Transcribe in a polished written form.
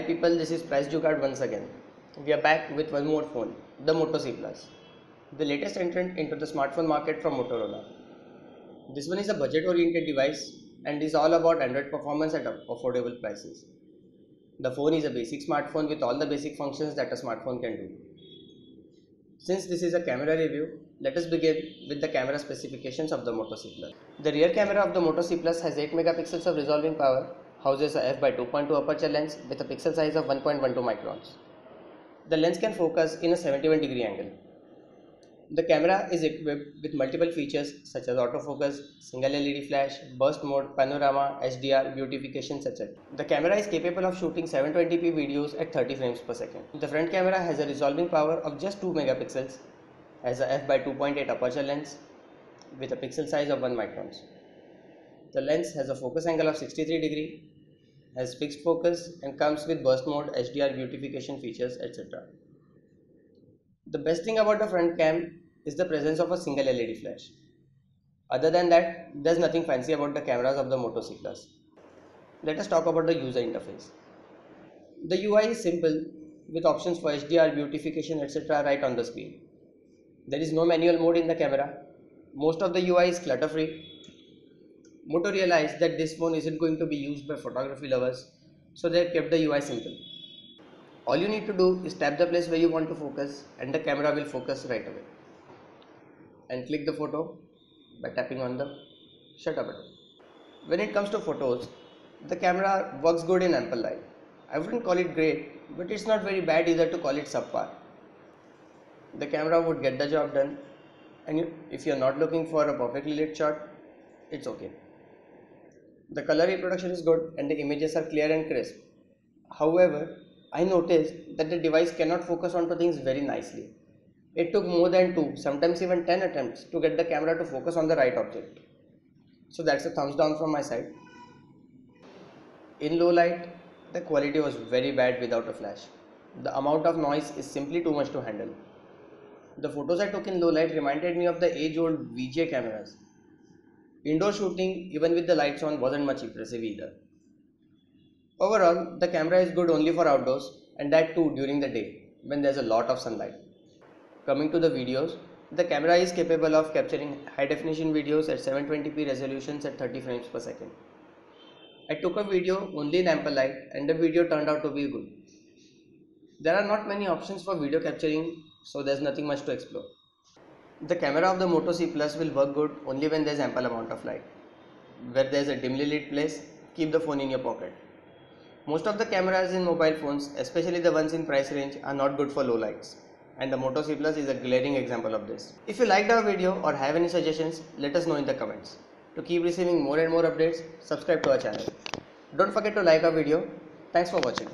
people, this is Price Jugaad once again. We are back with one more phone, the Moto C Plus, the latest entrant into the smartphone market from Motorola. This one is a budget-oriented device and is all about Android performance at affordable prices. The phone is a basic smartphone with all the basic functions that a smartphone can do. Since this is a camera review, let us begin with the camera specifications of the Moto C Plus. The rear camera of the Moto C Plus has 8 megapixels of resolving power, houses a f/2.2 aperture lens with a pixel size of 1.12 microns. The lens can focus in a 71-degree angle. The camera is equipped with multiple features such as autofocus, single LED flash, burst mode, panorama, HDR, beautification, etc. The camera is capable of shooting 720p videos at 30 frames per second. The front camera has a resolving power of just 2 megapixels, has a f/2.8 aperture lens with a pixel size of 1 microns. The lens has a focus angle of 63 degree, has fixed focus and comes with burst mode, HDR, beautification features, etc. The best thing about the front cam is the presence of a single LED flash. Other than that, there's nothing fancy about the cameras of the Moto C Plus. Let us talk about the user interface. The UI is simple with options for HDR, beautification, etc. right on the screen. There is no manual mode in the camera. Most of the UI is clutter-free. Moto realized that this phone isn't going to be used by photography lovers, so they kept the UI simple. All you need to do is tap the place where you want to focus and the camera will focus right away. And click the photo by tapping on the shutter button. When it comes to photos, the camera works good in ample light. I wouldn't call it great, but it's not very bad either to call it subpar. The camera would get the job done, and if you're not looking for a perfectly lit shot, it's okay. The color reproduction is good and the images are clear and crisp. However, I noticed that the device cannot focus onto things very nicely. It took more than 2, sometimes even 10 attempts to get the camera to focus on the right object. So that's a thumbs down from my side. In low light, the quality was very bad without a flash. The amount of noise is simply too much to handle. The photos I took in low light reminded me of the age-old VGA cameras. Indoor shooting, even with the lights on, wasn't much impressive either. Overall, the camera is good only for outdoors, and that too during the day, when there's a lot of sunlight. Coming to the videos, the camera is capable of capturing high-definition videos at 720p resolutions at 30 frames per second. I took a video only in ample light, and the video turned out to be good. There are not many options for video capturing, so there's nothing much to explore. The camera of the Moto C Plus will work good only when there's ample amount of light. Where there's a dimly lit place, keep the phone in your pocket. Most of the cameras in mobile phones, especially the ones in price range, are not good for low lights. And the Moto C Plus is a glaring example of this. If you liked our video or have any suggestions, let us know in the comments. To keep receiving more and more updates, subscribe to our channel. Don't forget to like our video. Thanks for watching.